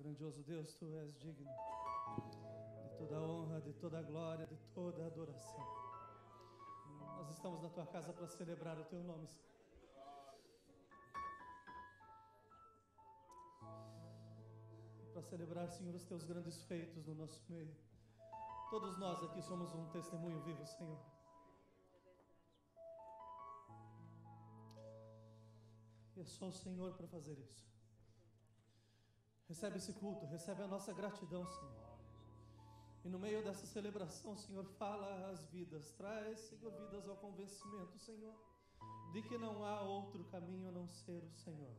Grandioso Deus, Tu és digno de toda honra, de toda glória, de toda adoração. Nós estamos na Tua casa para celebrar o Teu nome, Senhor. Para celebrar, Senhor, os Teus grandes feitos no nosso meio. Todos nós aqui somos um testemunho vivo, Senhor. E é só o Senhor para fazer isso. Recebe esse culto, recebe a nossa gratidão, Senhor. E no meio dessa celebração, Senhor, fala as vidas. Traz, Senhor, vidas ao convencimento, Senhor, de que não há outro caminho a não ser o Senhor.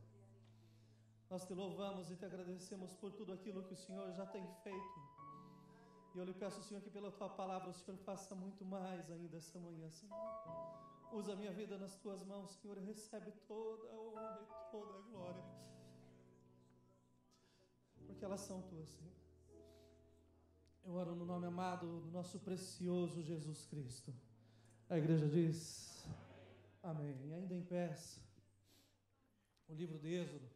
Nós Te louvamos e Te agradecemos por tudo aquilo que o Senhor já tem feito. E eu lhe peço, Senhor, que pela Tua palavra o Senhor faça muito mais ainda essa manhã, Senhor. Usa a minha vida nas Tuas mãos, Senhor, e recebe toda a honra e toda a glória. Porque elas são Tuas, Senhor. Eu oro no nome amado do nosso precioso Jesus Cristo. A igreja diz amém. E ainda em pés, o livro de Êxodo.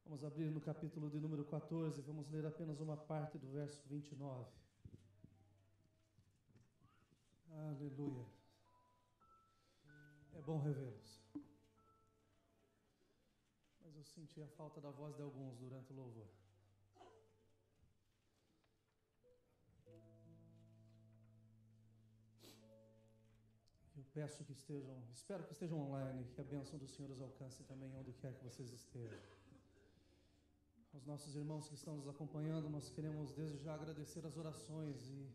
Vamos abrir no capítulo de número 14, vamos ler apenas uma parte do verso 29. Aleluia. É bom revê-los. Mas eu senti a falta da voz de alguns durante o louvor. Eu peço que espero que estejam online, que a bênção do Senhor os alcance também onde quer que vocês estejam. Aos nossos irmãos que estão nos acompanhando, nós queremos desde já agradecer as orações e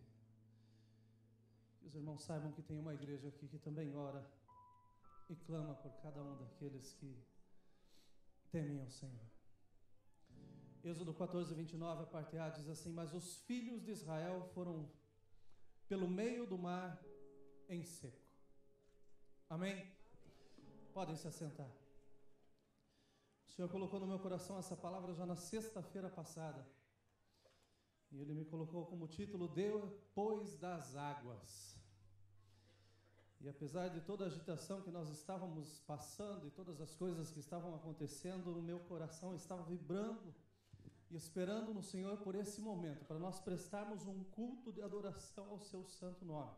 que os irmãos saibam que tem uma igreja aqui que também ora e clama por cada um daqueles que temem ao Senhor. Êxodo 14, 29, a parte A diz assim: mas os filhos de Israel foram pelo meio do mar em seco. Amém? Podem se assentar. O Senhor colocou no meu coração essa palavra já na sexta-feira passada. E Ele me colocou como título Depois das Águas. E apesar de toda a agitação que nós estávamos passando e todas as coisas que estavam acontecendo, o meu coração estava vibrando e esperando no Senhor por esse momento, para nós prestarmos um culto de adoração ao Seu santo nome.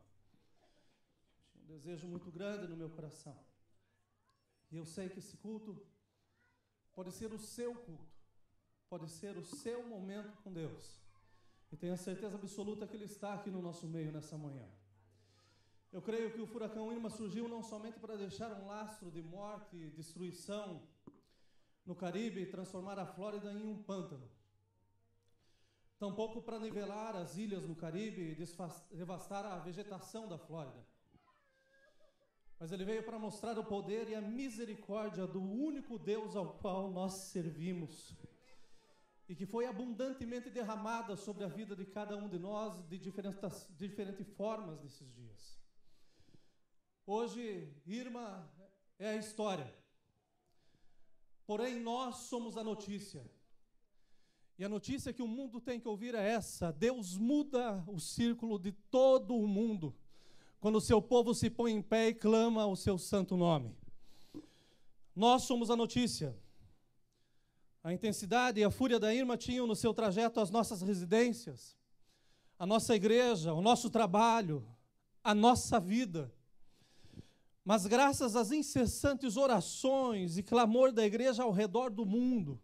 Tinha um desejo muito grande no meu coração. E eu sei que esse culto pode ser o seu culto, pode ser o seu momento com Deus. E tenho a certeza absoluta que Ele está aqui no nosso meio nessa manhã. Eu creio que o furacão Irma surgiu não somente para deixar um lastro de morte e destruição no Caribe e transformar a Flórida em um pântano. Tampouco para nivelar as ilhas no Caribe e devastar a vegetação da Flórida. Mas Ele veio para mostrar o poder e a misericórdia do único Deus ao qual nós servimos. E que foi abundantemente derramada sobre a vida de cada um de nós de diferentes formas nesses dias. Hoje, Irma é a história. Porém, nós somos a notícia. E a notícia que o mundo tem que ouvir é essa: Deus muda o círculo de todo o mundo quando o seu povo se põe em pé e clama o seu santo nome. Nós somos a notícia. A intensidade e a fúria da Irma tinham no seu trajeto as nossas residências, a nossa igreja, o nosso trabalho, a nossa vida. Mas graças às incessantes orações e clamor da igreja ao redor do mundo,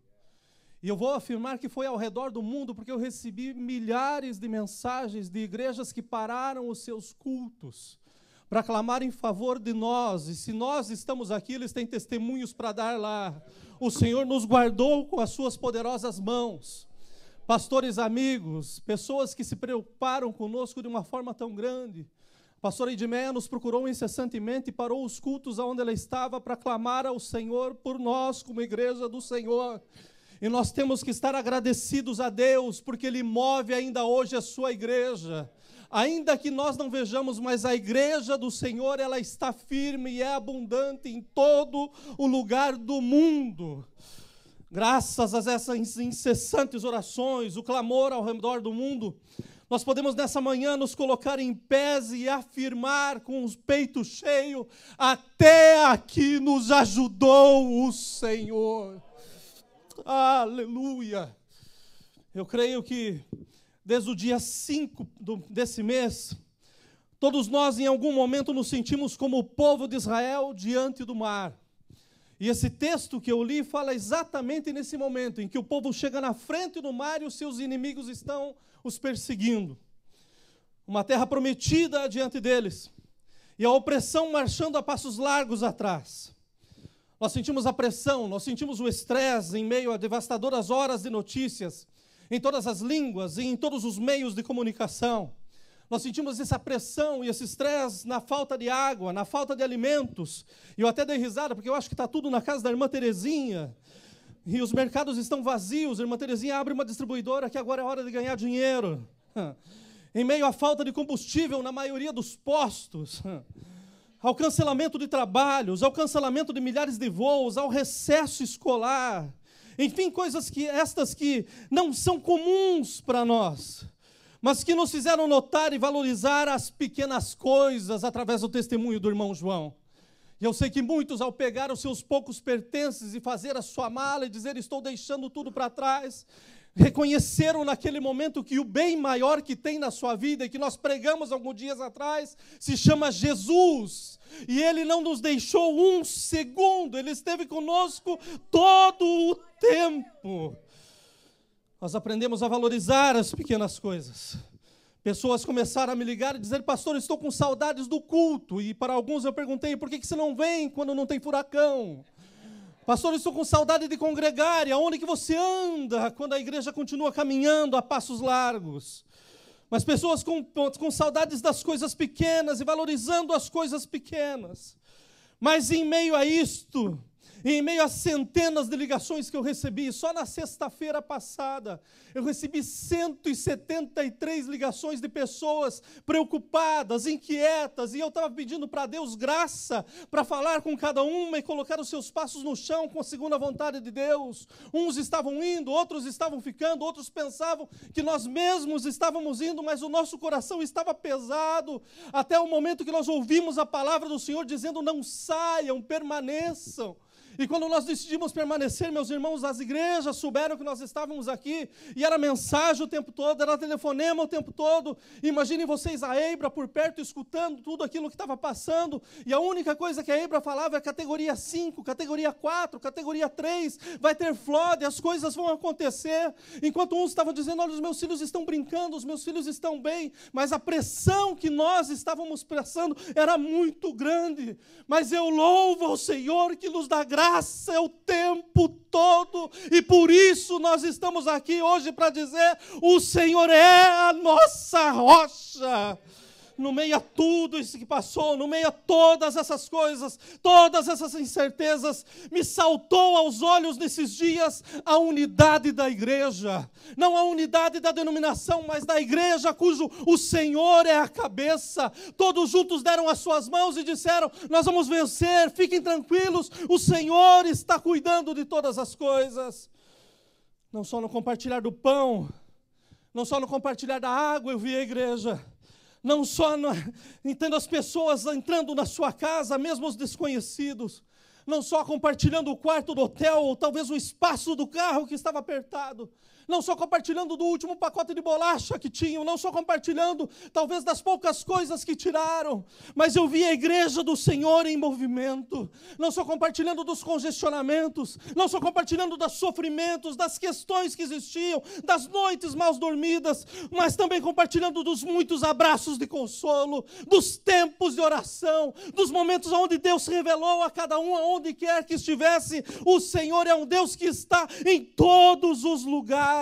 e eu vou afirmar que foi ao redor do mundo porque eu recebi milhares de mensagens de igrejas que pararam os seus cultos para clamar em favor de nós. E se nós estamos aqui, eles têm testemunhos para dar lá. O Senhor nos guardou com as suas poderosas mãos. Pastores amigos, pessoas que se preocuparam conosco de uma forma tão grande. A pastora Edmeia nos procurou incessantemente e parou os cultos onde ela estava para clamar ao Senhor por nós como igreja do Senhor. E nós temos que estar agradecidos a Deus, porque Ele move ainda hoje a sua igreja. Ainda que nós não vejamos, mas a igreja do Senhor, ela está firme e é abundante em todo o lugar do mundo. Graças a essas incessantes orações, o clamor ao redor do mundo, nós podemos nessa manhã nos colocar em pés e afirmar com os peitos cheios: até aqui nos ajudou o Senhor. Aleluia! Eu creio que desde o dia 5 desse mês, todos nós em algum momento nos sentimos como o povo de Israel diante do mar. E esse texto que eu li fala exatamente nesse momento, em que o povo chega na frente do mar e os seus inimigos estão os perseguindo. Uma terra prometida diante deles, e a opressão marchando a passos largos atrás. Nós sentimos a pressão, nós sentimos o estresse em meio a devastadoras horas de notícias, em todas as línguas e em todos os meios de comunicação. Nós sentimos essa pressão e esse estresse na falta de água, na falta de alimentos. E eu até dei risada, porque eu acho que está tudo na casa da irmã Terezinha. E os mercados estão vazios. A irmã Terezinha abre uma distribuidora que agora é hora de ganhar dinheiro. Em meio à falta de combustível na maioria dos postos, ao cancelamento de trabalhos, ao cancelamento de milhares de voos, ao recesso escolar. Enfim, coisas que não são comuns para nós, mas que nos fizeram notar e valorizar as pequenas coisas através do testemunho do irmão João. E eu sei que muitos, ao pegar os seus poucos pertences e fazer a sua mala e dizer, estou deixando tudo para trás, reconheceram naquele momento que o bem maior que tem na sua vida, e que nós pregamos alguns dias atrás, se chama Jesus. E Ele não nos deixou um segundo, Ele esteve conosco todo o tempo. Nós aprendemos a valorizar as pequenas coisas. Pessoas começaram a me ligar e dizer, pastor, estou com saudades do culto. E para alguns eu perguntei, por que você não vem quando não tem furacão? Pastor, estou com saudade de congregar. E aonde que você anda quando a igreja continua caminhando a passos largos? Mas pessoas com saudades das coisas pequenas e valorizando as coisas pequenas. Mas em meio a isto, em meio a centenas de ligações que eu recebi, só na sexta-feira passada, eu recebi 173 ligações de pessoas preocupadas, inquietas, e eu estava pedindo para Deus graça para falar com cada uma e colocar os seus passos no chão com a segunda vontade de Deus. Uns estavam indo, outros estavam ficando, outros pensavam que nós mesmos estávamos indo, mas o nosso coração estava pesado, até o momento que nós ouvimos a palavra do Senhor dizendo, não saiam, permaneçam. E quando nós decidimos permanecer, meus irmãos, as igrejas souberam que nós estávamos aqui, e era mensagem o tempo todo, era telefonema o tempo todo. Imaginem vocês a Eibra por perto, escutando tudo aquilo que estava passando, e a única coisa que a Eibra falava é categoria 5, categoria 4, categoria 3, vai ter flood, as coisas vão acontecer. Enquanto uns estavam dizendo, olha, os meus filhos estão brincando, os meus filhos estão bem, mas a pressão que nós estávamos passando era muito grande. Mas eu louvo ao Senhor que nos dá graça o tempo todo, e por isso nós estamos aqui hoje para dizer, o Senhor é a nossa rocha. No meio a tudo isso que passou, no meio a todas essas coisas, todas essas incertezas, me saltou aos olhos nesses dias a unidade da igreja. Não a unidade da denominação, mas da igreja cujo o Senhor é a cabeça. Todos juntos deram as suas mãos e disseram, nós vamos vencer, fiquem tranquilos, o Senhor está cuidando de todas as coisas. Não só no compartilhar do pão, não só no compartilhar da água eu vi a igreja. Não só entendo as pessoas entrando na sua casa, mesmo os desconhecidos. Não só compartilhando o quarto do hotel, ou talvez o espaço do carro que estava apertado. Não só compartilhando do último pacote de bolacha que tinham, não só compartilhando talvez das poucas coisas que tiraram, mas eu vi a igreja do Senhor em movimento, não só compartilhando dos congestionamentos, não só compartilhando dos sofrimentos, das questões que existiam, das noites mal dormidas, mas também compartilhando dos muitos abraços de consolo, dos tempos de oração, dos momentos onde Deus se revelou a cada um, aonde quer que estivesse. O Senhor é um Deus que está em todos os lugares.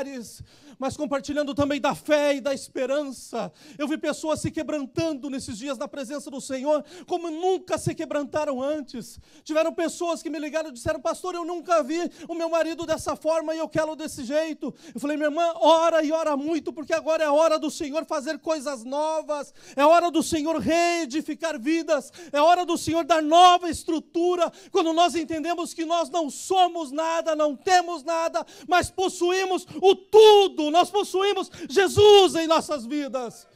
Mas compartilhando também da fé e da esperança. Eu vi pessoas se quebrantando nesses dias na presença do Senhor, como nunca se quebrantaram antes. Tiveram pessoas que me ligaram e disseram, pastor, eu nunca vi o meu marido dessa forma e eu quero desse jeito. Eu falei, minha irmã, ora e ora muito, porque agora é a hora do Senhor fazer coisas novas, é hora do Senhor reedificar vidas, é hora do Senhor dar nova estrutura, quando nós entendemos que nós não somos nada, não temos nada, mas possuímos o tudo. Nós possuímos Jesus em nossas vidas.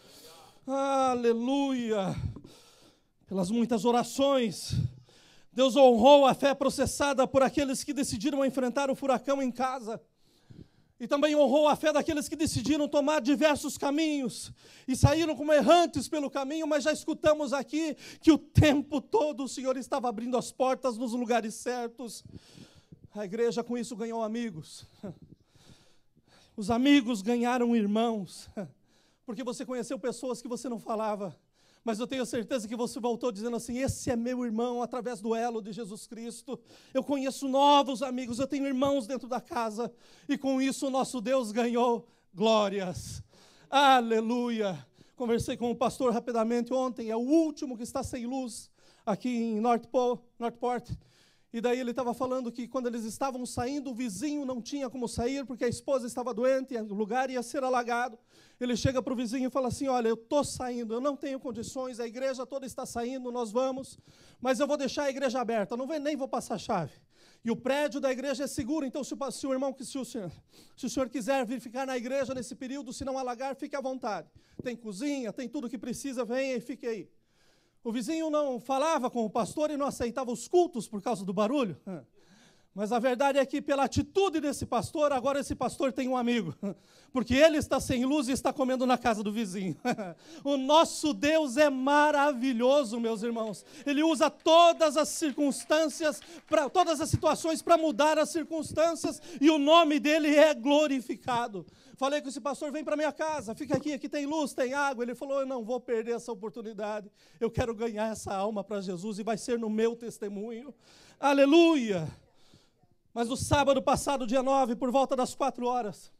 Aleluia. Pelas muitas orações, Deus honrou a fé processada por aqueles que decidiram enfrentar o furacão em casa. E também honrou a fé daqueles que decidiram tomar diversos caminhos e saíram como errantes pelo caminho, mas já escutamos aqui que o tempo todo o Senhor estava abrindo as portas nos lugares certos. A igreja com isso ganhou amigos. Os amigos ganharam irmãos, porque você conheceu pessoas que você não falava. Mas eu tenho certeza que você voltou dizendo assim: esse é meu irmão através do elo de Jesus Cristo. Eu conheço novos amigos, eu tenho irmãos dentro da casa. E com isso o nosso Deus ganhou glórias. Aleluia! Conversei com o pastor rapidamente ontem, é o último que está sem luz aqui em Northport. E daí ele estava falando que quando eles estavam saindo, o vizinho não tinha como sair, porque a esposa estava doente, o lugar ia ser alagado. Ele chega para o vizinho e fala assim: olha, eu estou saindo, eu não tenho condições, a igreja toda está saindo, nós vamos, mas eu vou deixar a igreja aberta, nem vou passar a chave. E o prédio da igreja é seguro, então se o senhor quiser vir ficar na igreja nesse período, se não alagar, fique à vontade. Tem cozinha, tem tudo que precisa, venha e fique aí. O vizinho não falava com o pastor e não aceitava os cultos por causa do barulho. Mas a verdade é que pela atitude desse pastor, agora esse pastor tem um amigo. Porque ele está sem luz e está comendo na casa do vizinho. O nosso Deus é maravilhoso, meus irmãos. Ele usa todas as circunstâncias, todas as situações para mudar as circunstâncias. E o nome dele é glorificado. Falei com esse pastor: vem para minha casa, fica aqui tem luz, tem água. Ele falou: eu não vou perder essa oportunidade. Eu quero ganhar essa alma para Jesus e vai ser no meu testemunho. Aleluia! Mas no sábado passado, dia 9, por volta das 4 horas,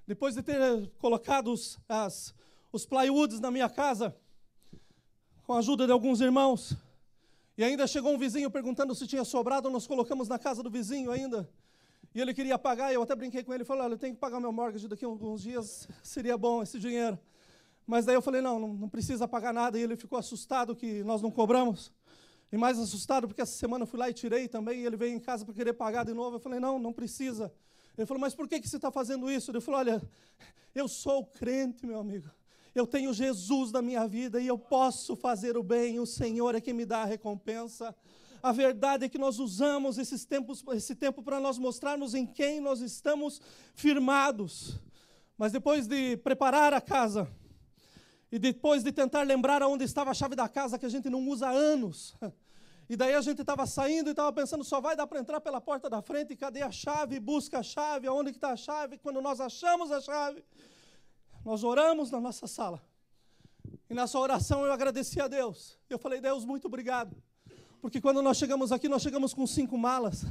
depois de ter colocado os plywoods na minha casa, com a ajuda de alguns irmãos, e ainda chegou um vizinho perguntando se tinha sobrado, nós colocamos na casa do vizinho ainda, e ele queria pagar, e eu até brinquei com ele, falei: olha, eu tenho que pagar meu mortgage daqui a alguns dias, seria bom esse dinheiro. Mas daí eu falei: não precisa pagar nada, e ele ficou assustado que nós não cobramos. E mais assustado, porque essa semana eu fui lá e tirei também, e ele veio em casa para querer pagar de novo. Eu falei: não precisa. Ele falou: mas por que você está fazendo isso? Ele falou: olha, eu sou crente, meu amigo. Eu tenho Jesus na minha vida e eu posso fazer o bem. O Senhor é quem me dá a recompensa. A verdade é que nós usamos esse tempo para nós mostrarmos em quem nós estamos firmados. Mas depois de preparar a casa, e depois de tentar lembrar onde estava a chave da casa, que a gente não usa há anos. E daí a gente estava saindo e estava pensando: só vai dar para entrar pela porta da frente, e cadê a chave? Busca a chave, aonde está a chave? Quando nós achamos a chave, nós oramos na nossa sala. E nessa oração eu agradeci a Deus. Eu falei: Deus, muito obrigado. Porque quando nós chegamos aqui, nós chegamos com 5 malas.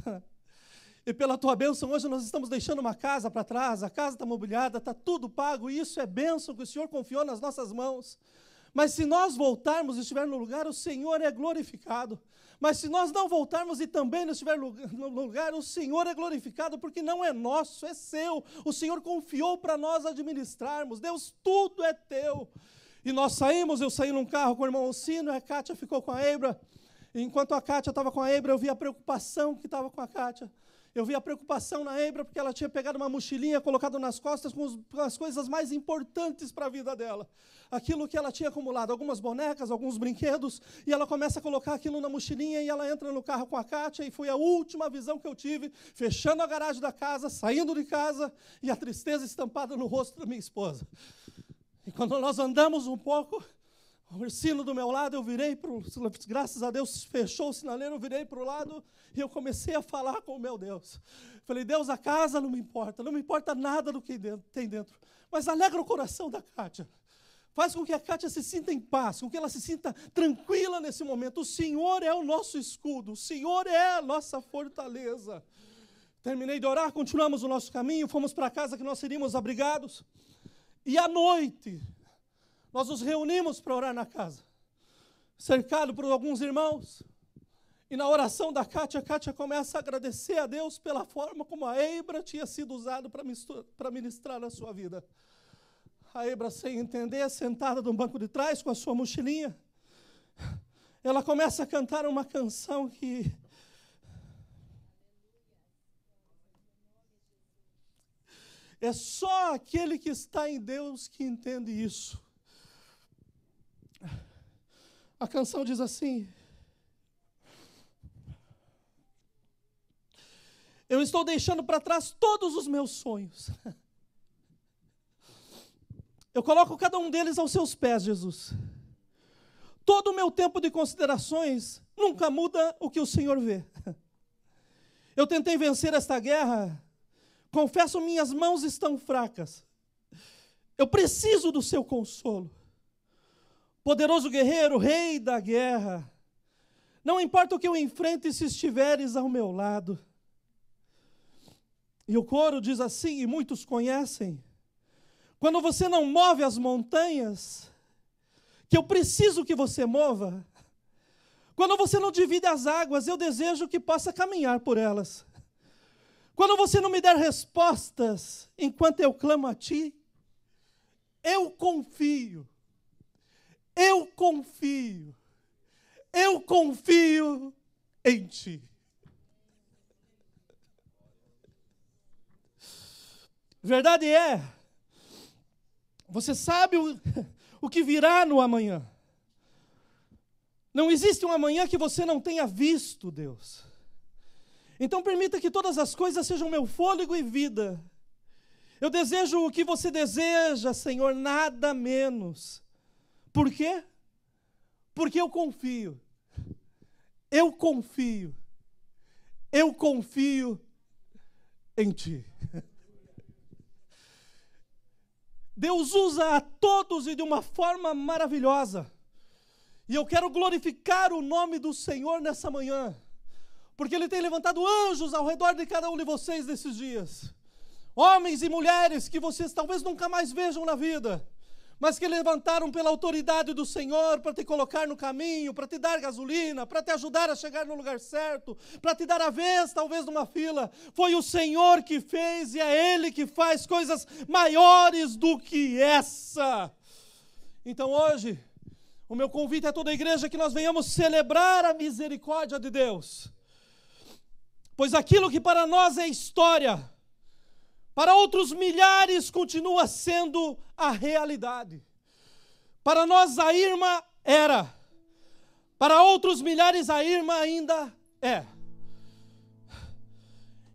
E pela tua bênção, hoje nós estamos deixando uma casa para trás, a casa está mobiliada, está tudo pago, e isso é bênção que o Senhor confiou nas nossas mãos. Mas se nós voltarmos e estiver no lugar, o Senhor é glorificado. Mas se nós não voltarmos e também não estiver no lugar, o Senhor é glorificado, porque não é nosso, é seu. O Senhor confiou para nós administrarmos. Deus, tudo é teu. E nós saímos, eu saí num carro com o irmão Alcino, a Kátia ficou com a Ebra. E enquanto a Kátia estava com a Ebra, eu vi a preocupação que estava com a Kátia. Eu vi a preocupação na Ebra, porque ela tinha pegado uma mochilinha, colocado nas costas com as coisas mais importantes para a vida dela. Aquilo que ela tinha acumulado, algumas bonecas, alguns brinquedos, e ela começa a colocar aquilo na mochilinha, e ela entra no carro com a Kátia, e foi a última visão que eu tive, fechando a garagem da casa, saindo de casa, e a tristeza estampada no rosto da minha esposa. E quando nós andamos um pouco, o Ursino do meu lado, eu virei para o... Graças a Deus, fechou o sinaleiro, eu virei para o lado e eu comecei a falar com o meu Deus. Falei: Deus, a casa não me importa nada do que tem dentro, mas alegra o coração da Kátia. Faz com que a Kátia se sinta em paz, com que ela se sinta tranquila nesse momento. O Senhor é o nosso escudo, o Senhor é a nossa fortaleza. Terminei de orar, continuamos o nosso caminho, fomos para a casa que nós seríamos abrigados. E à noite, nós nos reunimos para orar na casa, cercado por alguns irmãos. E na oração da Kátia, a Kátia começa a agradecer a Deus pela forma como a Ebra tinha sido usada para ministrar a sua vida. A Ebra, sem entender, sentada no banco de trás com a sua mochilinha, ela começa a cantar uma canção que... é só aquele que está em Deus que entende isso. A canção diz assim: Eu estou deixando para trás todos os meus sonhos. Eu coloco cada um deles aos seus pés, Jesus. Todo o meu tempo de considerações nunca muda o que o Senhor vê. Eu tentei vencer esta guerra, confesso, minhas mãos estão fracas. Eu preciso do seu consolo. Poderoso guerreiro, rei da guerra, não importa o que eu enfrente se estiveres ao meu lado. E o coro diz assim, e muitos conhecem: quando você não move as montanhas, que eu preciso que você mova. Quando você não divide as águas, eu desejo que possa caminhar por elas. Quando você não me der respostas enquanto eu clamo a ti, eu confio em ti. Verdade é, você sabe o que virá no amanhã. Não existe um amanhã que você não tenha visto, Deus. Então permita que todas as coisas sejam meu fôlego e vida. Eu desejo o que você deseja, Senhor, nada menos. Por quê? Porque eu confio em ti. Deus usa a todos e de uma forma maravilhosa. E eu quero glorificar o nome do Senhor nessa manhã, porque Ele tem levantado anjos ao redor de cada um de vocês nesses dias. Homens e mulheres que vocês talvez nunca mais vejam na vida, mas que levantaram pela autoridade do Senhor para te colocar no caminho, para te dar gasolina, para te ajudar a chegar no lugar certo, para te dar a vez, talvez, numa fila. Foi o Senhor que fez e é Ele que faz coisas maiores do que essa. Então hoje, o meu convite a toda a igreja é que nós venhamos celebrar a misericórdia de Deus. Pois aquilo que para nós é história, para outros milhares continua sendo a realidade. Para nós a Irma era, para outros milhares a Irma ainda é.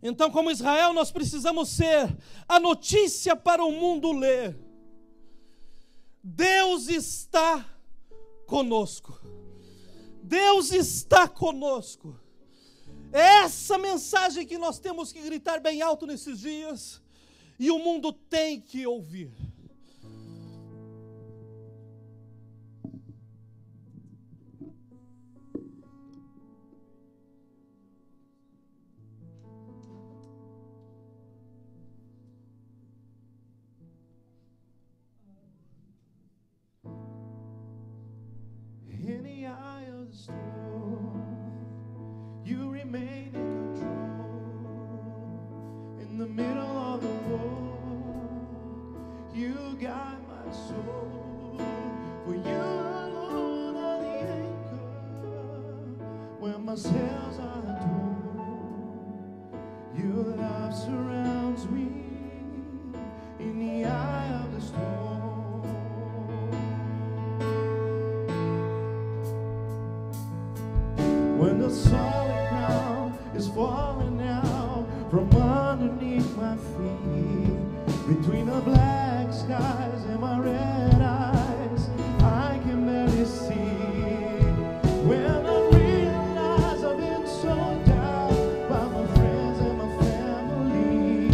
Então, como Israel, nós precisamos ser a notícia para o mundo ler. Deus está conosco. Deus está conosco. É essa mensagem que nós temos que gritar bem alto nesses dias, e o mundo tem que ouvir. In the eye of the storm, you remain in control. In the middle of the war, you guide my soul. For you alone are the anchor when my sails are torn. Your love surrounds me in the eye of the storm. When the solid ground is falling down from underneath my feet, between the black skies and my red eyes, I can barely see. When I realize I've been so down by my friends and my family,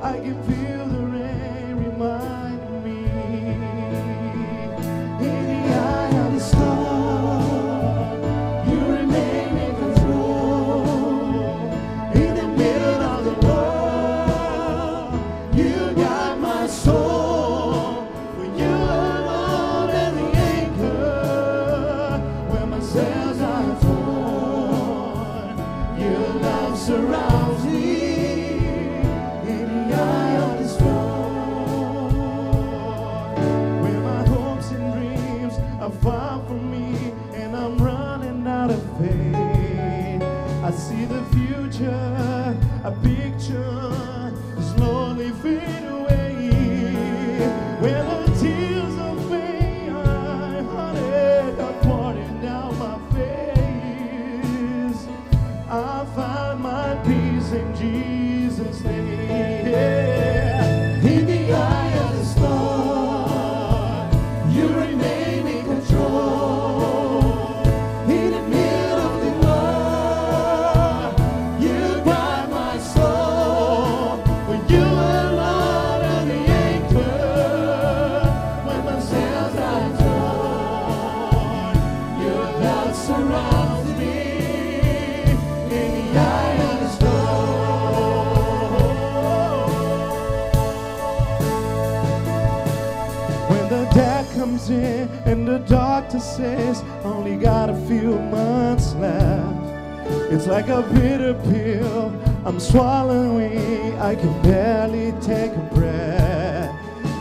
I can feel the rain reminding me. In the eye of the storm, you remain in control. In the middle of the war, you got my soul. freezing, and the doctor says only got a few months left. It's like a bitter pill I'm swallowing, I can barely take a breath.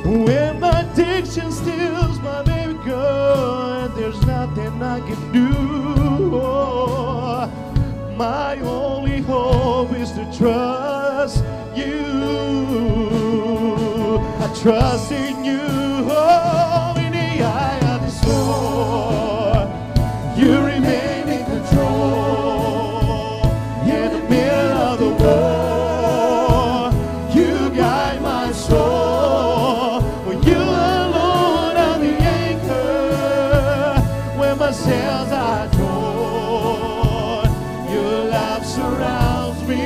When my addiction steals my baby girl, and there's nothing I can do. Oh, my only hope is to trust you. I trust in you. Oh, in the eye of the storm, you remain in control. In the middle of the war, you guide my soul. For you alone are the anchor when my sails are torn. Your love surrounds me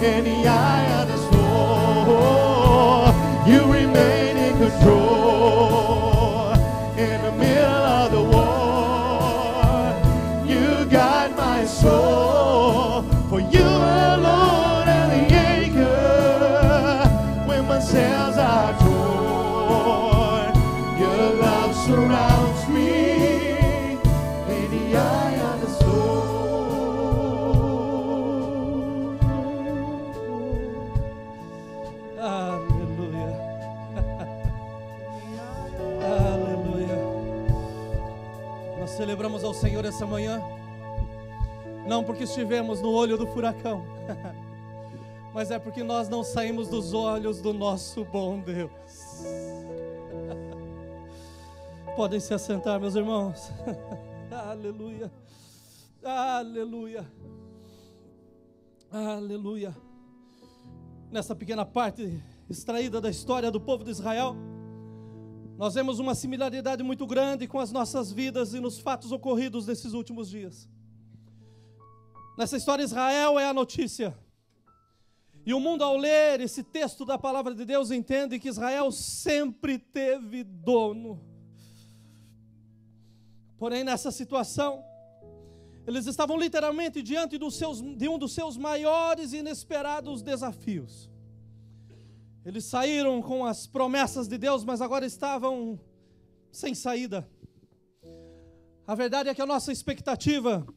in the eye of the storm. You remain in control in the middle of the war. You guide my soul. For you alone are the anchor when my sails are torn. Your love surrounds me in the eye of the storm. Aleluia. Aleluia. Nós celebramos ao Senhor essa manhã, não porque estivemos no olho do furacão, mas é porque nós não saímos dos olhos do nosso bom Deus. Podem se assentar, meus irmãos. Aleluia. Aleluia. Aleluia. Nessa pequena parte extraída da história do povo de Israel, nós vemos uma similaridade muito grande com as nossas vidas e nos fatos ocorridos nesses últimos dias. Nessa história, Israel é a notícia. E o mundo, ao ler esse texto da palavra de Deus, entende que Israel sempre teve dono. Porém, nessa situação, eles estavam literalmente diante de um dos seus maiores e inesperados desafios. Eles saíram com as promessas de Deus, mas agora estavam sem saída. A verdade é que a nossa expectativa,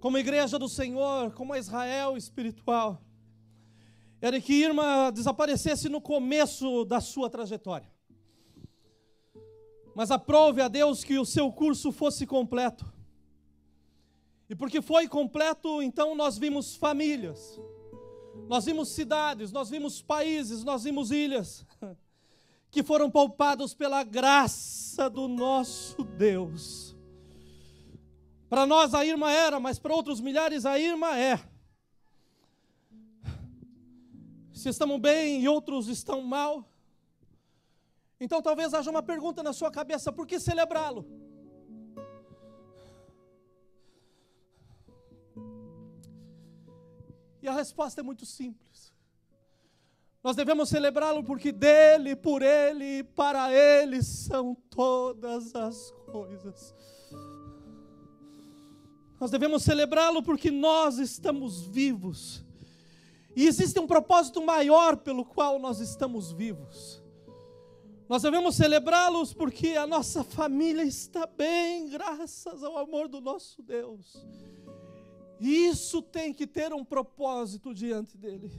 como igreja do Senhor, como a Israel espiritual, era que Irma desaparecesse no começo da sua trajetória. Mas aprove a Deus que o seu curso fosse completo. E porque foi completo, então nós vimos famílias, nós vimos cidades, nós vimos países, nós vimos ilhas, que foram poupados pela graça do nosso Deus. Para nós a Irma era, mas para outros milhares a Irma é. Se estamos bem e outros estão mal, então talvez haja uma pergunta na sua cabeça: por que celebrá-lo? E a resposta é muito simples. Nós devemos celebrá-lo porque dele, por ele e para ele são todas as coisas. Nós devemos celebrá-lo porque nós estamos vivos. E existe um propósito maior pelo qual nós estamos vivos. Nós devemos celebrá-los porque a nossa família está bem, graças ao amor do nosso Deus. E isso tem que ter um propósito diante dele.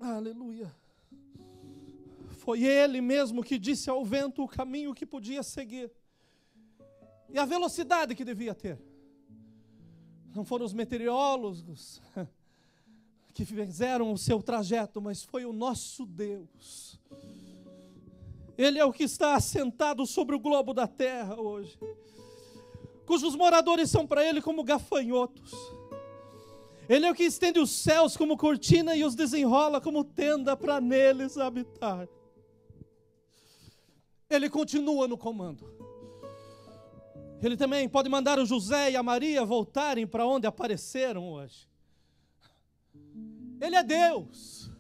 Aleluia. Foi ele mesmo que disse ao vento o caminho que podia seguir e a velocidade que devia ter. Não foram os meteorólogos que fizeram o seu trajeto, mas foi o nosso Deus. Ele é o que está assentado sobre o globo da terra hoje, cujos moradores são para ele como gafanhotos. Ele é o que estende os céus como cortina e os desenrola como tenda para neles habitar. Ele continua no comando. Ele também pode mandar o José e a Maria voltarem para onde apareceram hoje. Ele é Deus.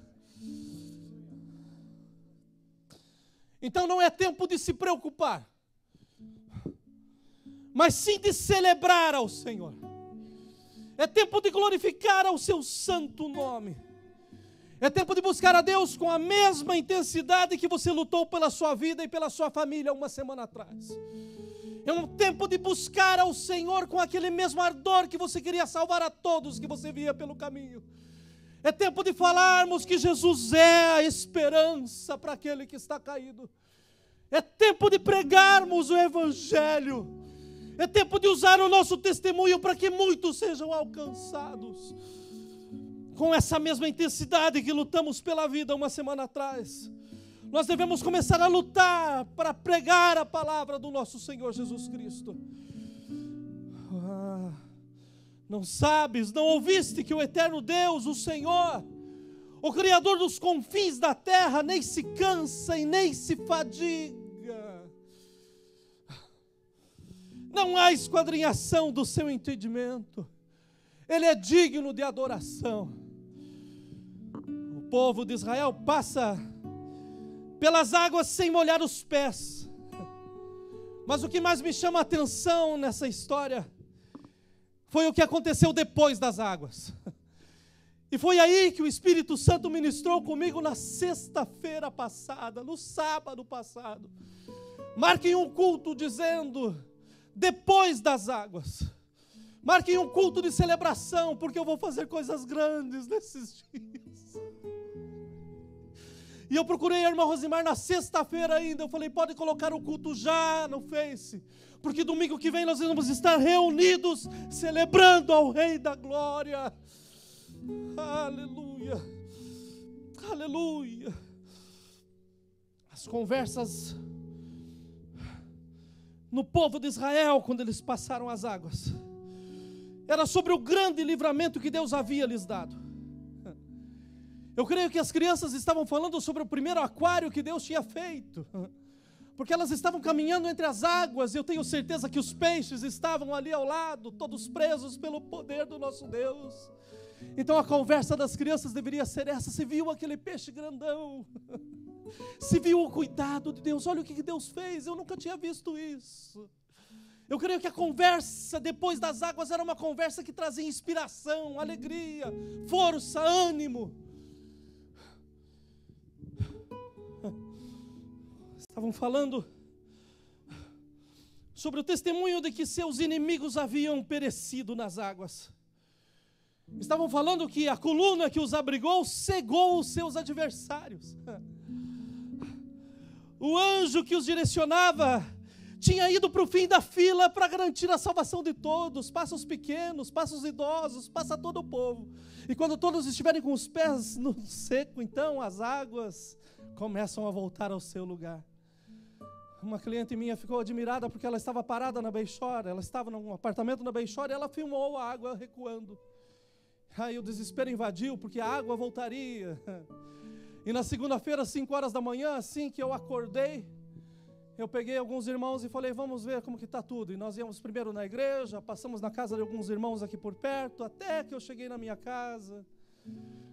Então não é tempo de se preocupar, mas sim de celebrar ao Senhor. É tempo de glorificar ao seu santo nome. É tempo de buscar a Deus com a mesma intensidade que você lutou pela sua vida e pela sua família uma semana atrás. É um tempo de buscar ao Senhor com aquele mesmo ardor que você queria salvar a todos que você via pelo caminho. É tempo de falarmos que Jesus é a esperança para aquele que está caído. É tempo de pregarmos o Evangelho. É tempo de usar o nosso testemunho para que muitos sejam alcançados. Com essa mesma intensidade que lutamos pela vida uma semana atrás, nós devemos começar a lutar para pregar a palavra do nosso Senhor Jesus Cristo. Não sabes, não ouviste que o eterno Deus, o Senhor, o Criador dos confins da terra, nem se cansa e nem se fadiga. Não há esquadrinhação do seu entendimento. Ele é digno de adoração. O povo de Israel passa pelas águas sem molhar os pés. Mas o que mais me chama a atenção nessa história foi o que aconteceu depois das águas. E foi aí que o Espírito Santo ministrou comigo na sexta-feira passada, no sábado passado. Marquem um culto dizendo, depois das águas. Marquem um culto de celebração, porque eu vou fazer coisas grandes nesses dias. E eu procurei a irmã Rosimar na sexta-feira ainda. Eu falei, pode colocar o culto já no Face, porque domingo que vem nós vamos estar reunidos, celebrando ao Rei da Glória. Aleluia, aleluia. As conversas no povo de Israel, quando eles passaram as águas, era sobre o grande livramento que Deus havia lhes dado. Eu creio que as crianças estavam falando sobre o primeiro aquário que Deus tinha feito, porque elas estavam caminhando entre as águas, e eu tenho certeza que os peixes estavam ali ao lado, todos presos pelo poder do nosso Deus. Então a conversa das crianças deveria ser essa: se viu aquele peixe grandão? Se viu o cuidado de Deus? Olha o que Deus fez, eu nunca tinha visto isso. Eu creio que a conversa depois das águas era uma conversa que trazia inspiração, alegria, força, ânimo. Estavam falando sobre o testemunho de que seus inimigos haviam perecido nas águas. Estavam falando que a coluna que os abrigou cegou os seus adversários. O anjo que os direcionava tinha ido para o fim da fila para garantir a salvação de todos. Passa os pequenos, passa os idosos, passa todo o povo. E quando todos estiverem com os pés no seco, então as águas começam a voltar ao seu lugar. Uma cliente minha ficou admirada porque ela estava parada na Beixora, ela estava num apartamento na Beixora e ela filmou a água recuando. Aí o desespero invadiu porque a água voltaria. E na segunda-feira, às 5 horas da manhã, assim que eu acordei, eu peguei alguns irmãos e falei, vamos ver como que está tudo. E nós íamos primeiro na igreja, passamos na casa de alguns irmãos aqui por perto, até que eu cheguei na minha casa.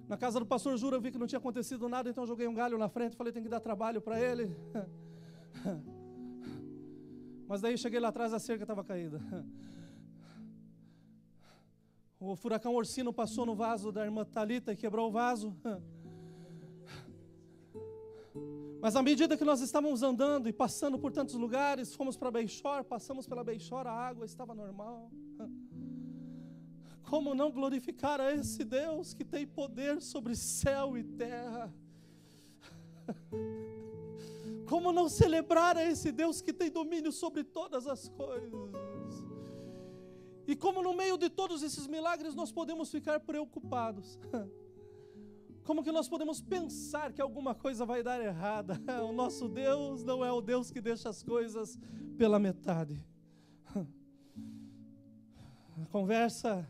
Na casa do pastor Jura eu vi que não tinha acontecido nada, então eu joguei um galho na frente, falei, tem que dar trabalho para ele. Mas daí cheguei lá atrás, a cerca estava caída. O furacão Orsino passou no vaso da irmã Thalita e quebrou o vaso. Mas à medida que nós estávamos andando e passando por tantos lugares, fomos para Beixor, passamos pela Beixor, a água estava normal. Como não glorificar a esse Deus que tem poder sobre céu e terra? Como não celebrar a esse Deus que tem domínio sobre todas as coisas? E como no meio de todos esses milagres nós podemos ficar preocupados? Como que nós podemos pensar que alguma coisa vai dar errada? O nosso Deus não é o Deus que deixa as coisas pela metade. A conversa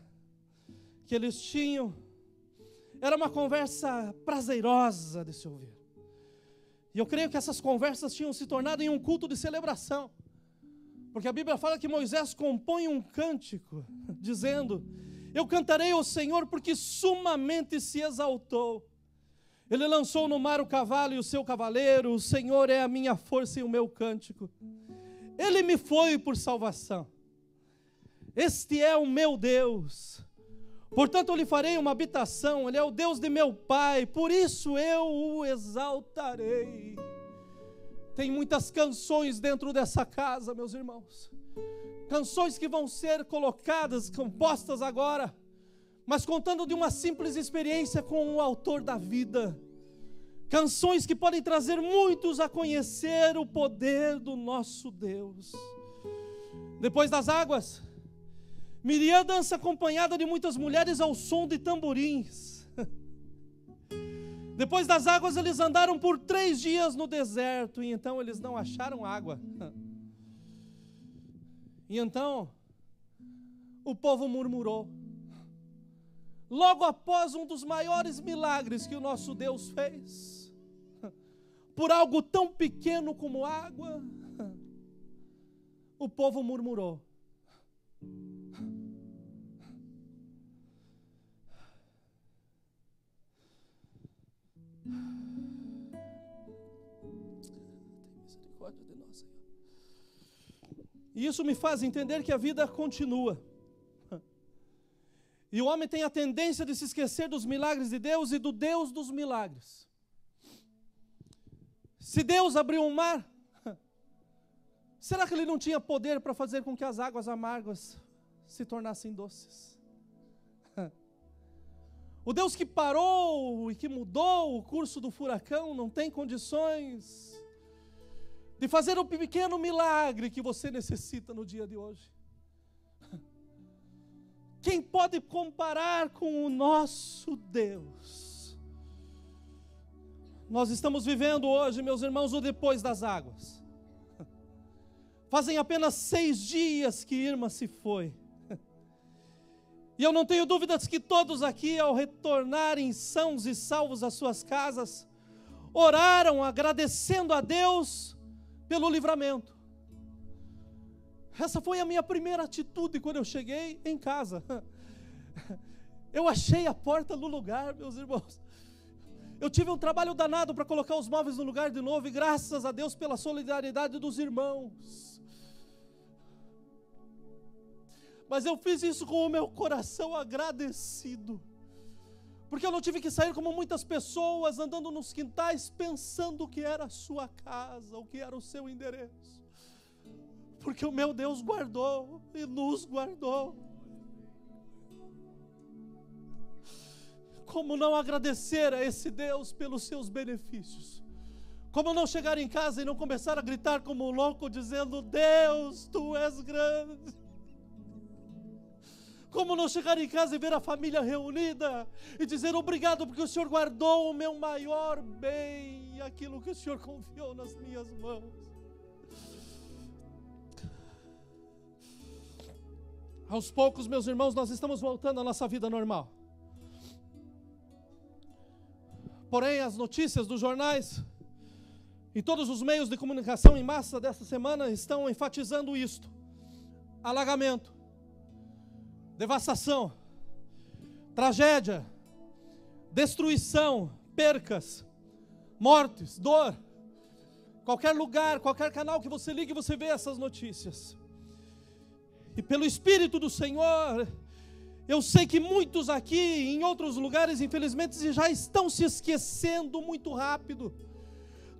que eles tinham era uma conversa prazerosa de se ouvir. E eu creio que essas conversas tinham se tornado em um culto de celebração. Porque a Bíblia fala que Moisés compõe um cântico, dizendo, eu cantarei ao Senhor porque sumamente se exaltou. Ele lançou no mar o cavalo e o seu cavaleiro, o Senhor é a minha força e o meu cântico. Ele me foi por salvação. Este é o meu Deus, Portanto, eu lhe farei uma habitação, ele é o Deus de meu pai, por isso eu o exaltarei. Tem muitas canções dentro dessa casa, meus irmãos. Canções que vão ser colocadas, compostas agora, mas contando de uma simples experiência com o autor da vida. Canções que podem trazer muitos a conhecer o poder do nosso Deus. Depois das águas, Miriam dança acompanhada de muitas mulheres ao som de tamborins. Depois das águas, eles andaram por 3 dias no deserto, e então eles não acharam água. E então, o povo murmurou. Logo após um dos maiores milagres que o nosso Deus fez, por algo tão pequeno como água, o povo murmurou. Misericórdia de nós, Senhor. E isso me faz entender que a vida continua. E o homem tem a tendência de se esquecer dos milagres de Deus e do Deus dos milagres. Se Deus abriu um mar, será que Ele não tinha poder para fazer com que as águas amargas se tornassem doces? O Deus que parou e que mudou o curso do furacão não tem condições de fazer o pequeno milagre que você necessita no dia de hoje. Quem pode comparar com o nosso Deus? Nós estamos vivendo hoje, meus irmãos, o depois das águas. Fazem apenas 6 dias que Irma se foi. E eu não tenho dúvidas que todos aqui, ao retornarem sãos e salvos às suas casas, oraram agradecendo a Deus pelo livramento. Essa foi a minha primeira atitude quando eu cheguei em casa. Eu achei a porta no lugar, meus irmãos. Eu tive um trabalho danado para colocar os móveis no lugar de novo, e graças a Deus pela solidariedade dos irmãos. Mas eu fiz isso com o meu coração agradecido, porque eu não tive que sair como muitas pessoas, andando nos quintais, pensando o que era a sua casa, o que era o seu endereço. Porque o meu Deus guardou e nos guardou. Como não agradecer a esse Deus pelos seus benefícios? Como não chegar em casa e não começar a gritar como um louco, dizendo: Deus, Tu és grande? Como não chegar em casa e ver a família reunida e dizer: obrigado porque o Senhor guardou o meu maior bem, aquilo que o Senhor confiou nas minhas mãos. Aos poucos, meus irmãos, nós estamos voltando à nossa vida normal. Porém, as notícias dos jornais e todos os meios de comunicação em massa dessa semana estão enfatizando isto: alagamento, devastação, tragédia, destruição, percas, mortes, dor. Qualquer lugar, qualquer canal que você ligue, você vê essas notícias. E pelo Espírito do Senhor, eu sei que muitos aqui, em outros lugares, infelizmente, já estão se esquecendo muito rápido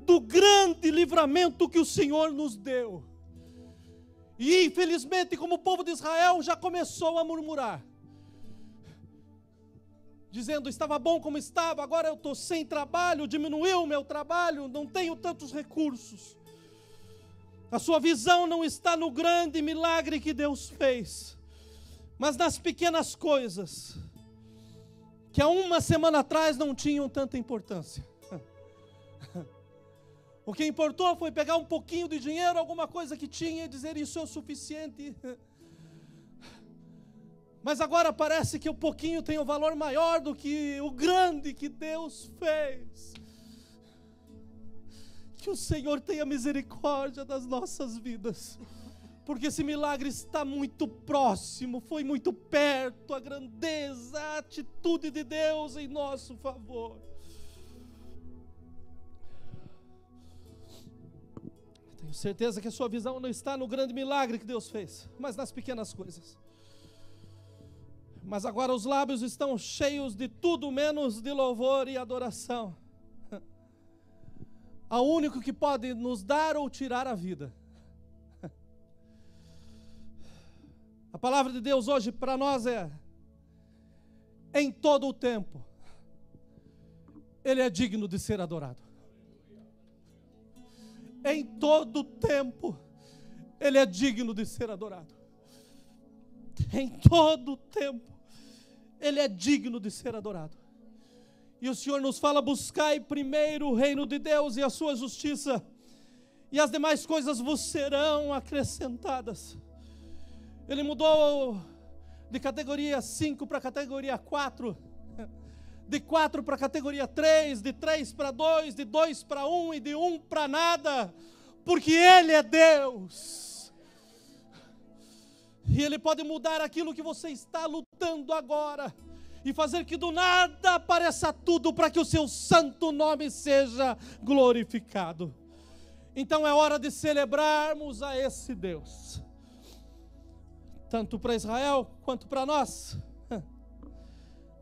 do grande livramento que o Senhor nos deu. E infelizmente, como o povo de Israel já começou a murmurar, dizendo: estava bom como estava, agora eu estou sem trabalho, diminuiu o meu trabalho, não tenho tantos recursos. A sua visão não está no grande milagre que Deus fez, mas nas pequenas coisas, que há uma semana atrás não tinham tanta importância. O que importou foi pegar um pouquinho de dinheiro, alguma coisa que tinha, e dizer: isso é o suficiente. Mas agora parece que o pouquinho tem um valor maior do que o grande que Deus fez. Que o Senhor tenha misericórdia das nossas vidas, porque esse milagre está muito próximo, foi muito perto, a grandeza, a atitude de Deus em nosso favor. Tenho certeza que a sua visão não está no grande milagre que Deus fez, mas nas pequenas coisas. Mas agora os lábios estão cheios de tudo menos de louvor e adoração ao único que pode nos dar ou tirar a vida. A palavra de Deus hoje para nós é: em todo o tempo, Ele é digno de ser adorado. Em todo o tempo, Ele é digno de ser adorado. Em todo o tempo, Ele é digno de ser adorado. E o Senhor nos fala: buscai primeiro o reino de Deus e a sua justiça, e as demais coisas vos serão acrescentadas. Ele mudou de categoria 5 para categoria 4, de 4 para categoria 3, de 3 para 2, de 2 para 1 e de 1 para nada, porque Ele é Deus. E Ele pode mudar aquilo que você está lutando agora e fazer que do nada apareça tudo para que o seu santo nome seja glorificado. Então é hora de celebrarmos a esse Deus, tanto para Israel quanto para nós.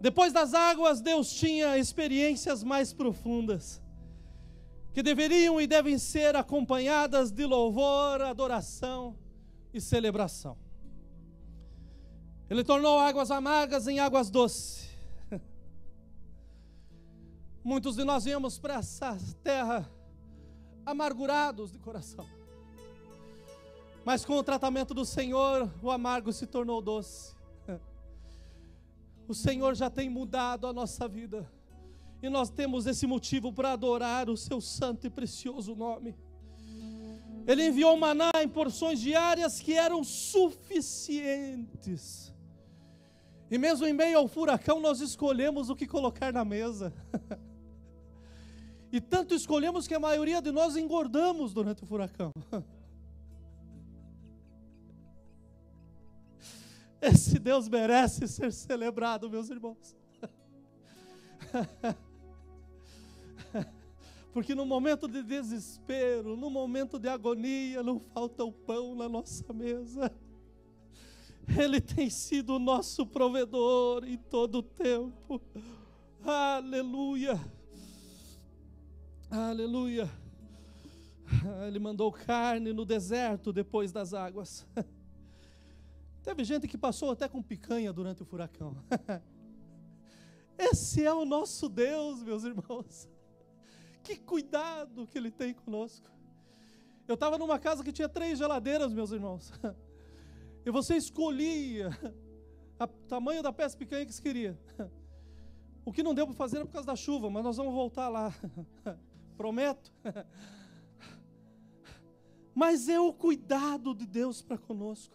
Depois das águas, Deus tinha experiências mais profundas, que deveriam e devem ser acompanhadas de louvor, adoração e celebração. Ele tornou águas amargas em águas doces. Muitos de nós viemos para essa terra amargurados de coração, mas com o tratamento do Senhor, o amargo se tornou doce. O Senhor já tem mudado a nossa vida, e nós temos esse motivo para adorar o seu santo e precioso nome. Ele enviou maná em porções diárias que eram suficientes. E mesmo em meio ao furacão, nós escolhemos o que colocar na mesa. E tanto escolhemos que a maioria de nós engordamos durante o furacão. Esse Deus merece ser celebrado, meus irmãos. Porque no momento de desespero, no momento de agonia, não falta o pão na nossa mesa. Ele tem sido o nosso provedor em todo o tempo. Aleluia. Aleluia. Ele mandou carne no deserto depois das águas. Teve gente que passou até com picanha durante o furacão. Esse é o nosso Deus, meus irmãos. Que cuidado que Ele tem conosco. Eu estava numa casa que tinha 3 geladeiras, meus irmãos. E você escolhia o tamanho da peça de picanha que você queria. O que não deu para fazer é por causa da chuva, mas nós vamos voltar lá. Prometo. Mas é o cuidado de Deus para conosco.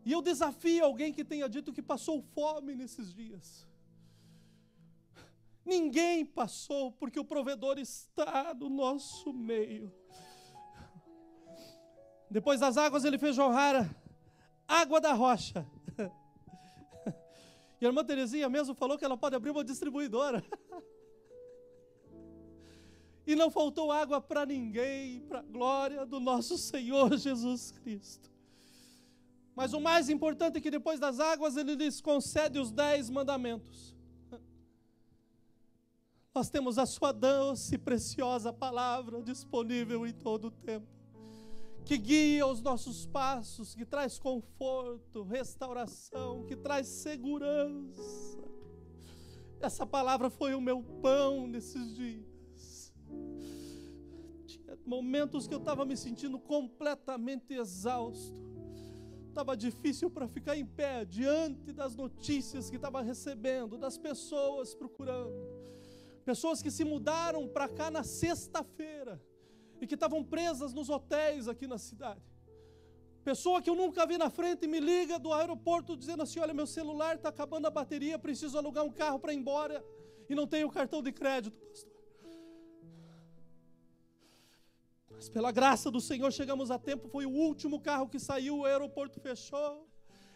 E eu desafio alguém que tenha dito que passou fome nesses dias. Ninguém passou, porque o provedor está no nosso meio. Depois das águas, Ele fez jorrar água da rocha. E a irmã Terezinha mesmo falou que ela pode abrir uma distribuidora. E não faltou água para ninguém, para a glória do nosso Senhor Jesus Cristo. Mas o mais importante é que depois das águas Ele lhes concede os 10 mandamentos. Nós temos a sua doce e preciosa palavra disponível em todo o tempo, que guia os nossos passos, que traz conforto, restauração, que traz segurança. Essa palavra foi o meu pão nesses dias. Tinha momentos que eu estava me sentindo completamente exausto. Estava difícil para ficar em pé diante das notícias que estava recebendo, das pessoas procurando. Pessoas que se mudaram para cá na sexta-feira e que estavam presas nos hotéis aqui na cidade. Pessoa que eu nunca vi na frente me liga do aeroporto dizendo assim: olha, meu celular está acabando a bateria, preciso alugar um carro para ir embora e não tenho cartão de crédito, pastor. Mas pela graça do Senhor chegamos a tempo, foi o último carro que saiu, o aeroporto fechou.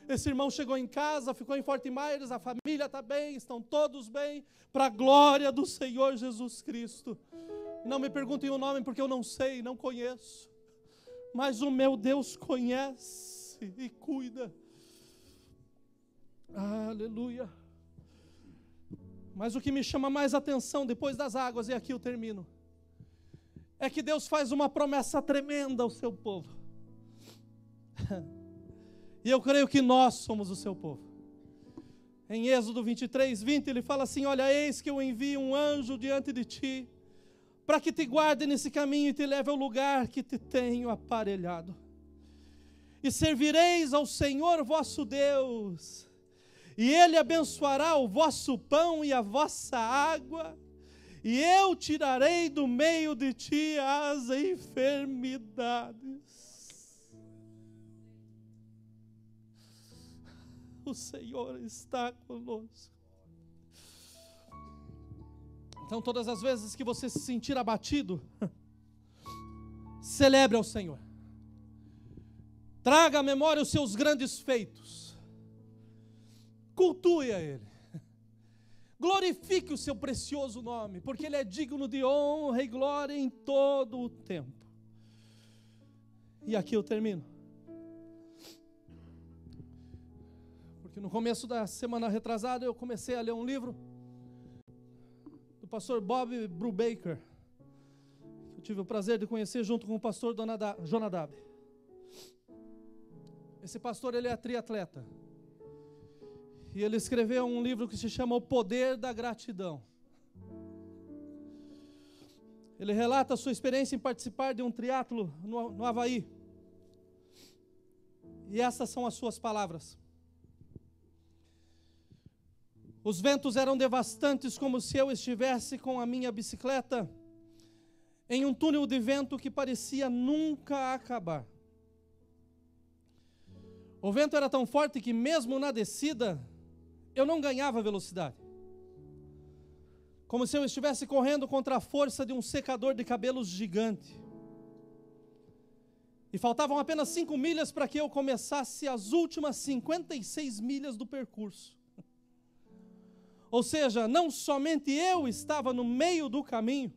Esse irmão chegou em casa, ficou em Fort Myers, a família está bem, estão todos bem, para a glória do Senhor Jesus Cristo. Não me perguntem o nome porque eu não sei, não conheço. Mas o meu Deus conhece e cuida. Aleluia. Mas o que me chama mais atenção depois das águas, e aqui eu termino, é que Deus faz uma promessa tremenda ao seu povo. E eu creio que nós somos o seu povo. Em Êxodo 23, 20, ele fala assim: olha, eis que eu envio um anjo diante de ti, para que te guarde nesse caminho e te leve ao lugar que te tenho aparelhado. E servireis ao Senhor vosso Deus, e Ele abençoará o vosso pão e a vossa água, e eu tirarei do meio de ti as enfermidades. O Senhor está conosco. Então, todas as vezes que você se sentir abatido, celebre ao Senhor. Traga à memória os seus grandes feitos. Cultue a Ele. Glorifique o seu precioso nome, porque Ele é digno de honra e glória em todo o tempo. E aqui eu termino. Porque no começo da semana retrasada eu comecei a ler um livro do pastor Bob Brubaker. Eu tive o prazer de conhecer junto com o pastor Jonadab. Esse pastor, ele é triatleta. E ele escreveu um livro que se chama O Poder da Gratidão. Ele relata a sua experiência em participar de um triatlo no Havaí. E essas são as suas palavras. Os ventos eram devastantes, como se eu estivesse com a minha bicicleta em um túnel de vento que parecia nunca acabar. O vento era tão forte que mesmo na descida eu não ganhava velocidade. Como se eu estivesse correndo contra a força de um secador de cabelos gigante. E faltavam apenas 5 milhas para que eu começasse as últimas 56 milhas do percurso. Ou seja, não somente eu estava no meio do caminho,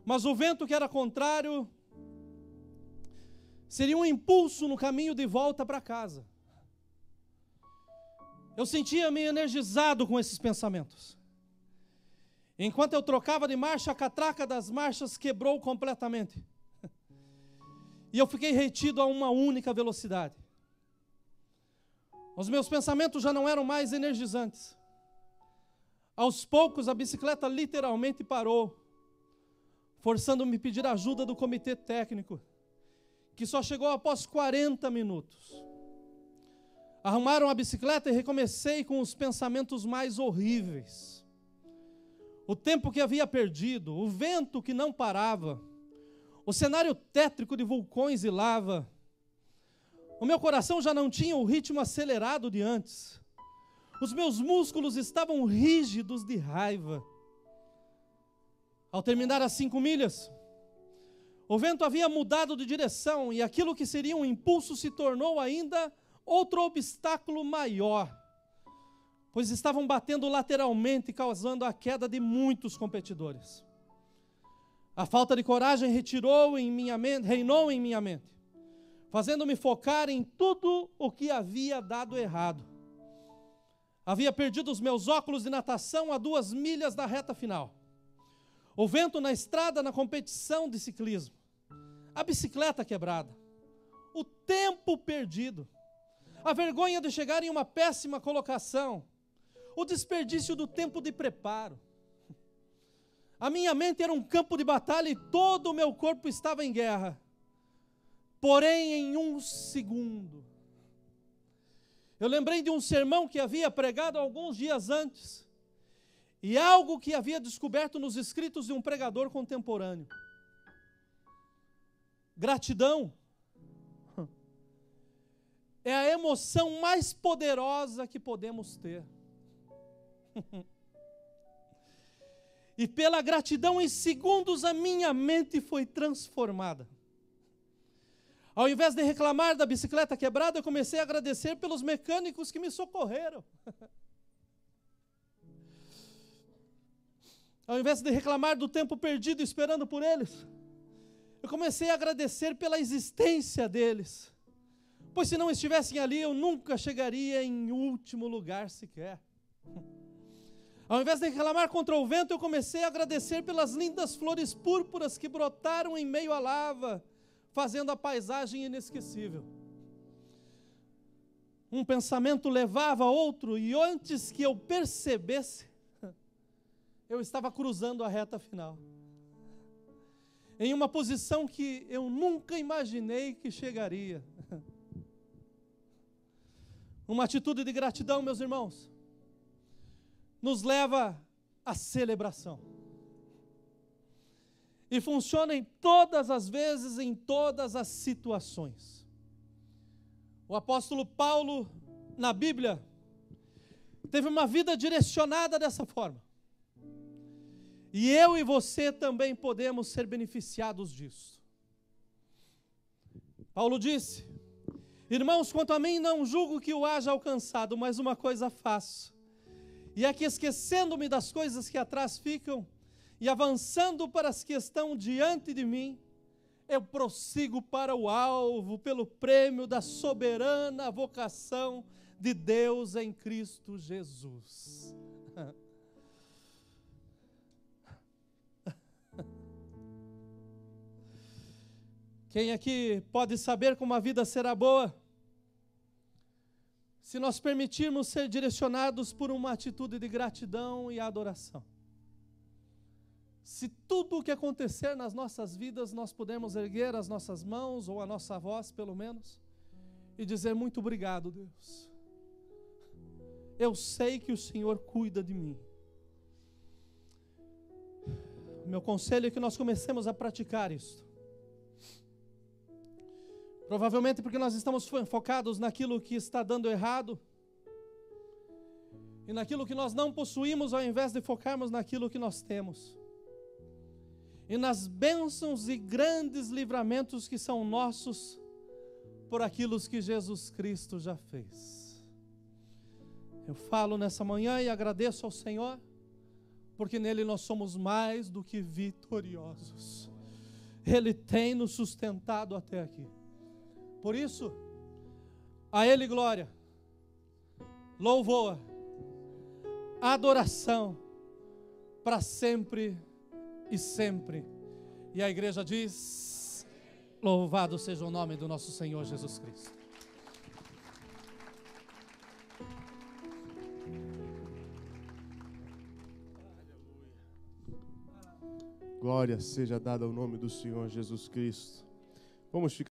mas o vento que era contrário seria um impulso no caminho de volta para casa. Eu sentia-me energizado com esses pensamentos. Enquanto eu trocava de marcha, a catraca das marchas quebrou completamente. E eu fiquei retido a uma única velocidade. Os meus pensamentos já não eram mais energizantes. Aos poucos, a bicicleta literalmente parou, forçando-me a pedir ajuda do comitê técnico, que só chegou após 40 minutos. Arrumaram a bicicleta e recomecei com os pensamentos mais horríveis. O tempo que havia perdido, o vento que não parava, o cenário tétrico de vulcões e lava. O meu coração já não tinha o ritmo acelerado de antes. Os meus músculos estavam rígidos de raiva. Ao terminar as 5 milhas, o vento havia mudado de direção e aquilo que seria um impulso se tornou ainda outro obstáculo maior, pois estavam batendo lateralmente, causando a queda de muitos competidores. A falta de coragem reinou em minha mente, fazendo-me focar em tudo o que havia dado errado. Havia perdido os meus óculos de natação a 2 milhas da reta final. O vento na estrada na competição de ciclismo. A bicicleta quebrada. O tempo perdido. A vergonha de chegar em uma péssima colocação. O desperdício do tempo de preparo. A minha mente era um campo de batalha e todo o meu corpo estava em guerra. Porém, em um segundo, eu lembrei de um sermão que havia pregado alguns dias antes e algo que havia descoberto nos escritos de um pregador contemporâneo. Gratidão é a emoção mais poderosa que podemos ter. E pela gratidão, em segundos, a minha mente foi transformada. Ao invés de reclamar da bicicleta quebrada, eu comecei a agradecer pelos mecânicos que me socorreram. Ao invés de reclamar do tempo perdido esperando por eles, eu comecei a agradecer pela existência deles, pois se não estivessem ali, eu nunca chegaria em último lugar sequer. Ao invés de reclamar contra o vento, eu comecei a agradecer pelas lindas flores púrpuras que brotaram em meio à lava, fazendo a paisagem inesquecível. Um pensamento levava a outro, e antes que eu percebesse, eu estava cruzando a reta final, em uma posição que eu nunca imaginei que chegaria. Uma atitude de gratidão, meus irmãos, nos leva à celebração. E funciona em todas as vezes, em todas as situações. O apóstolo Paulo, na Bíblia, teve uma vida direcionada dessa forma. E eu e você também podemos ser beneficiados disso. Paulo disse: irmãos, quanto a mim, não julgo que o haja alcançado, mas uma coisa faço, e é que, esquecendo-me das coisas que atrás ficam, e avançando para as que estão diante de mim, eu prossigo para o alvo, pelo prêmio da soberana vocação de Deus em Cristo Jesus. Quem aqui pode saber como a vida será boa? Se nós permitirmos ser direcionados por uma atitude de gratidão e adoração. Se tudo o que acontecer nas nossas vidas, nós pudermos erguer as nossas mãos, ou a nossa voz pelo menos, e dizer: muito obrigado, Deus. Eu sei que o Senhor cuida de mim. O meu conselho é que nós comecemos a praticar isso. Provavelmente porque nós estamos focados naquilo que está dando errado e naquilo que nós não possuímos, ao invés de focarmos naquilo que nós temos. E nas bênçãos e grandes livramentos que são nossos por aquilo que Jesus Cristo já fez. Eu falo nessa manhã e agradeço ao Senhor, porque nele nós somos mais do que vitoriosos. Ele tem nos sustentado até aqui. Por isso, a Ele glória, louvor, adoração, para sempre e sempre. E a igreja diz: louvado seja o nome do nosso Senhor Jesus Cristo. Glória seja dada ao nome do Senhor Jesus Cristo. Vamos ficar